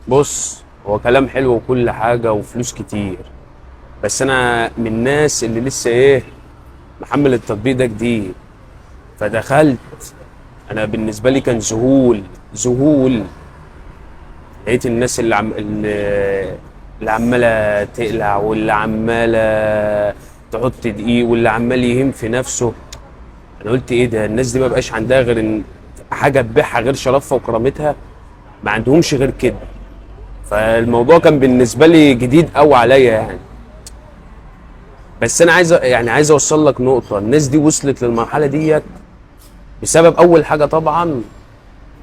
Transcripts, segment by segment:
بص، هو كلام حلو وكل حاجة وفلوس كتير. بس أنا من الناس اللي لسه محمل التطبيق ده جديد. فدخلت. أنا بالنسبة لي كان ذهول ذهول. لقيت الناس اللي عمالة تقلع، واللي عمالة تحط دقيق، واللي عمال يهين في نفسه. أنا قلت إيه ده؟ الناس دي ما بقاش عندها غير إن حاجة تبيعها غير شرفها وكرامتها. ما عندهمش غير كده. فالموضوع كان بالنسبه لي جديد قوي عليا يعني. بس انا عايز اوصل لك نقطه. الناس دي وصلت للمرحله ديت بسبب اول حاجه طبعا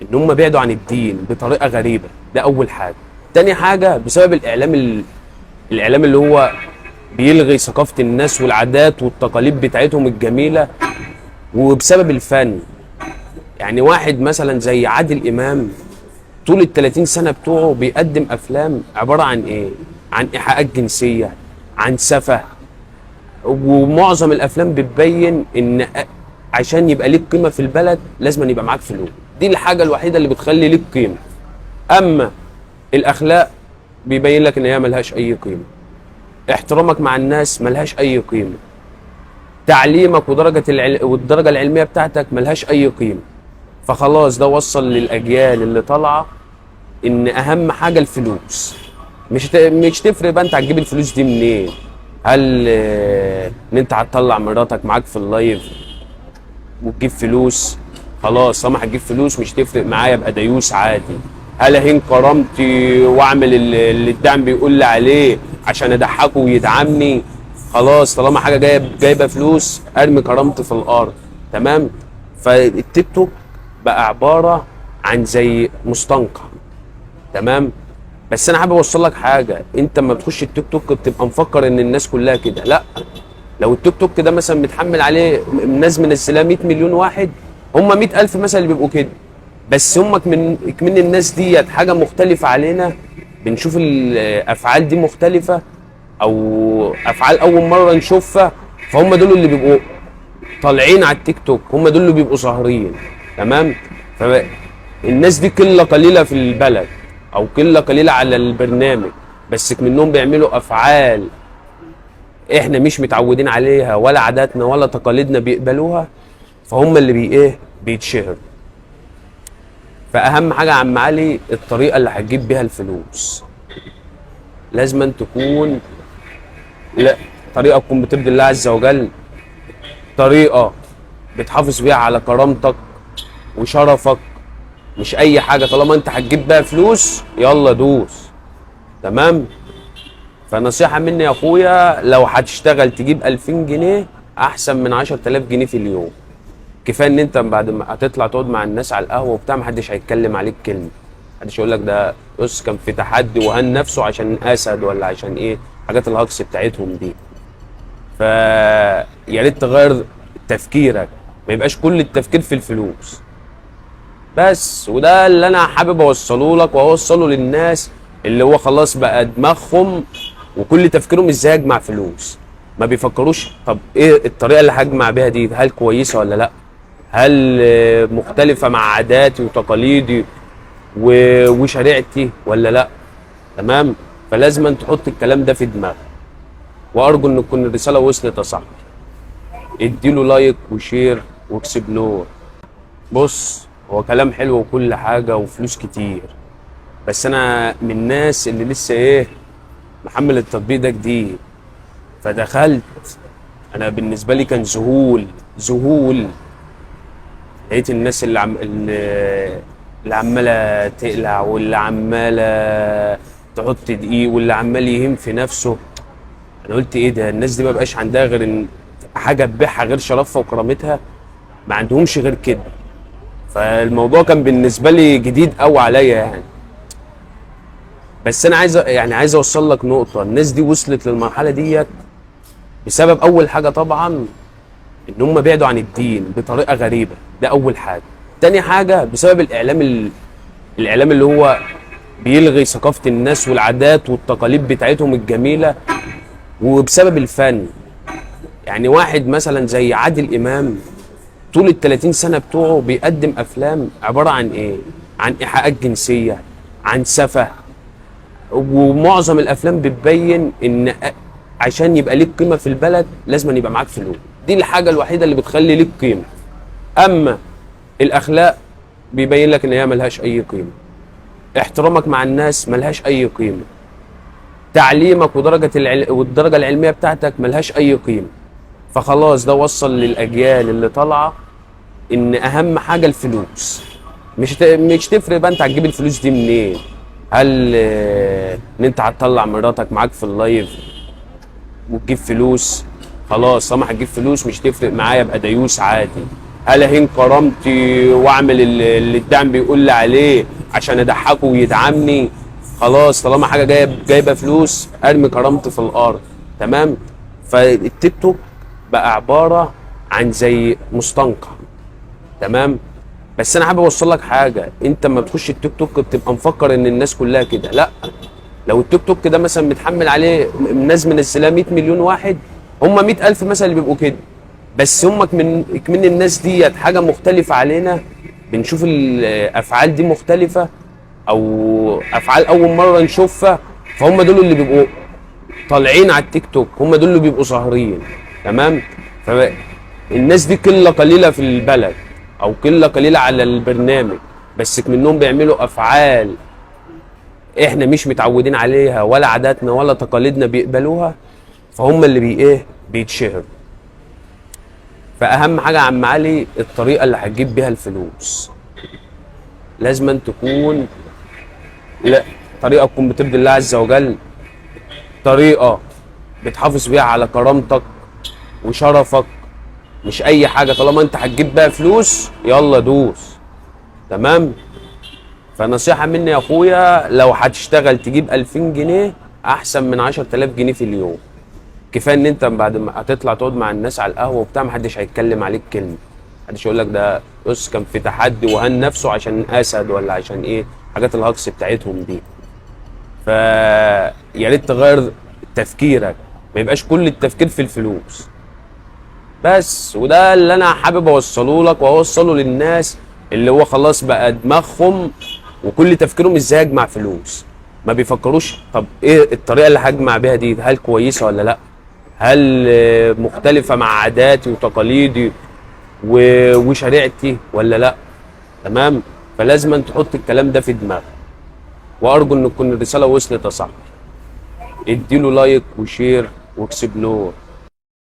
ان هم بعدوا عن الدين بطريقه غريبه. ده اول حاجه. تاني حاجه بسبب الاعلام اللي هو بيلغي ثقافه الناس والعادات والتقاليد بتاعتهم الجميله. وبسبب الفن. يعني واحد مثلا زي عادل امام، طول ال 30 سنه بتوعه بيقدم افلام عباره عن ايه؟ عن ايحاءات جنسيه، عن سفه. ومعظم الافلام بتبين ان عشان يبقى ليك قيمه في البلد لازم أن يبقى معاك فلوس. دي الحاجه الوحيده اللي بتخلي ليك قيمه. اما الاخلاق بيبين لك ان هي ملهاش اي قيمه. احترامك مع الناس ملهاش اي قيمه. تعليمك والدرجه العلميه بتاعتك ملهاش اي قيمه. فخلاص ده وصل للاجيال اللي طالعه ان اهم حاجه الفلوس. مش تفرق بقى انت هتجيب الفلوس دي منين. هل ان انت هتطلع مراتك معاك في اللايف وتجيب فلوس؟ خلاص طالما هتجيب فلوس مش تفرق معايا، ابقى ديوس عادي. هل اهين كرامتي واعمل اللي الدعم بيقول لي عليه عشان اضحكه ويدعمني؟ خلاص طالما حاجه جايبه فلوس ارمي كرامتي في الارض. تمام. فالتيك توك بقى عباره عن زي مستنقع. تمام. بس انا حابب اوصل لك حاجه. انت لما بتخش التيك توك بتبقى مفكر ان الناس كلها كده. لا. لو التيك توك ده مثلا متحمل عليه الناس منزلاه 100 مليون واحد، هم 100,000 مثلا اللي بيبقوا كده. بس هم من الناس ديت حاجه مختلفه علينا. بنشوف الافعال دي مختلفه، او افعال اول مره نشوفها. فهم دول اللي بيبقوا طالعين على التيك توك، هم دول اللي بيبقوا ظاهرين. تمام. فالناس دي قله قليله في البلد، او قله قليله على البرنامج. بس منهم بيعملوا افعال احنا مش متعودين عليها، ولا عاداتنا ولا تقاليدنا بيقبلوها. فهم اللي بيتشهروا. فاهم حاجه يا عم علي؟ الطريقه اللي هتجيب بيها الفلوس لازم أن تكون، لا، طريقه تكون بترضي الله عز وجل. طريقه بتحافظ بيها على كرامتك وشرفك. مش اي حاجه طالما انت هتجيب بيها فلوس يلا دوس. تمام. فنصيحه مني يا اخويا، لو هتشتغل تجيب 2000 جنيه احسن من 10,000 جنيه في اليوم. كفايه ان انت بعد ما هتطلع تقعد مع الناس على القهوه وبتاع محدش هيتكلم عليك كلمه. محدش يقول لك ده بص كان في تحدي وهان نفسه عشان اسد ولا عشان ايه، حاجات الهجص بتاعتهم دي. يا ريت تغير تفكيرك، ما يبقاش كل التفكير في الفلوس بس. وده اللي انا حابب اوصله لك واوصله للناس اللي هو خلاص بقى دماغهم وكل تفكيرهم ازاي اجمع فلوس. ما بيفكروش طب ايه الطريقه اللي هجمع بيها دي، هل كويسه ولا لا، هل مختلفه مع عاداتي وتقاليدي وشريعتي ولا لا. تمام. فلازم أن تحط الكلام ده في دماغك. وارجو ان تكون الرساله وصلت يا صاحبي. اديله لايك وشير واكسبلور. بص، هو كلام حلو وكل حاجه وفلوس كتير. بس انا من الناس اللي لسه محمل التطبيق ده جديد. فدخلت. انا بالنسبه لي كان ذهول. لقيت الناس اللي عماله تقلع، واللي عماله تحط دقيق، واللي عمال يهين في نفسه. انا قلت ايه ده؟ الناس دي ما بقاش عندها غير ان حاجه تبيعها غير شرفها وكرامتها. ما عندهمش غير كده. فالموضوع كان بالنسبه لي جديد قوي عليا يعني. بس انا عايز اوصل لك نقطه. الناس دي وصلت للمرحله ديت بسبب اول حاجه طبعا ان هم بعدوا عن الدين بطريقه غريبه. ده اول حاجه. تاني حاجه بسبب الاعلام اللي هو بيلغي ثقافه الناس والعادات والتقاليد بتاعتهم الجميله. وبسبب الفن. يعني واحد مثلا زي عادل امام، طول ال 30 سنه بتوعه بيقدم افلام عباره عن ايه؟ عن ايحاءات جنسيه، عن سفه. ومعظم الافلام بتبين ان عشان يبقى ليك قيمه في البلد لازم أن يبقى معاك فلوس. دي الحاجه الوحيده اللي بتخلي ليك قيمه. اما الاخلاق بيبين لك ان هي ملهاش اي قيمه. احترامك مع الناس ملهاش اي قيمه. تعليمك والدرجه العلميه بتاعتك ملهاش اي قيمه. فخلاص ده وصل للاجيال اللي طالعه ان اهم حاجه الفلوس. مش تفرق بقى انت هتجيب الفلوس دي منين. هل ان انت هتطلع مراتك معاك في اللايف وتجيب فلوس؟ خلاص طالما هتجيب فلوس مش تفرق معايا، ابقى ديوس عادي. هل اهين كرامتي واعمل اللي الدعم بيقول لي عليه عشان اضحكه ويدعمني؟ خلاص طالما حاجه جايبه فلوس ارمي كرامتي في الارض. تمام. فالتيك توك بقى عباره عن زي مستنقع. تمام. بس انا حابب اوصل لك حاجه، انت لما بتخش التيك توك بتبقى مفكر ان الناس كلها كده. لا، لو التيك توك ده مثلا متحمل عليه الناس منزلاه 100 مليون واحد، هم 100,000 مثلا اللي بيبقوا كده. بس هم من الناس ديت حاجه مختلفه علينا، بنشوف الافعال دي مختلفه او افعال اول مره نشوفها، فهم دول اللي بيبقوا طالعين على التيك توك، هم دول اللي بيبقوا ظاهرين. تمام. فالناس دي قله قليله في البلد او قله قليله على البرنامج، بس منهم بيعملوا افعال احنا مش متعودين عليها ولا عاداتنا ولا تقاليدنا بيقبلوها، فهم اللي بيتشهروا. فاهم حاجه يا عم علي؟ الطريقه اللي هتجيب بيها الفلوس لازم تكون، لا، طريقه تكون بترضي الله عز وجل، طريقه بتحافظ بيها على كرامتك وشرفك. مش اي حاجه طالما انت هتجيب بيها فلوس يلا دوس. تمام. فنصيحه مني يا اخويا، لو هتشتغل تجيب 2000 جنيه احسن من 10,000 جنيه في اليوم. كفايه ان انت بعد ما هتطلع تقعد مع الناس على القهوه وبتاع محدش هيتكلم عليك كلمه، محدش يقول لك ده بص كان في تحدي وهان نفسه عشان اسد ولا عشان ايه، حاجات الهجص بتاعتهم دي. فيا ريت تغير تفكيرك، ما يبقاش كل التفكير في الفلوس بس. وده اللي انا حابب اوصله لك واوصله للناس اللي هو خلاص بقى دماغهم وكل تفكيرهم ازاي اجمع فلوس. ما بيفكروش طب ايه الطريقه اللي هجمع بيها دي، هل كويسه ولا لا، هل مختلفه مع عاداتي وتقاليدي وشريعتي ولا لا. تمام. فلازم أن تحط الكلام ده في دماغك، وارجو ان تكون الرساله وصلت يا صاحبي. اديله لايك وشير واكسبلور.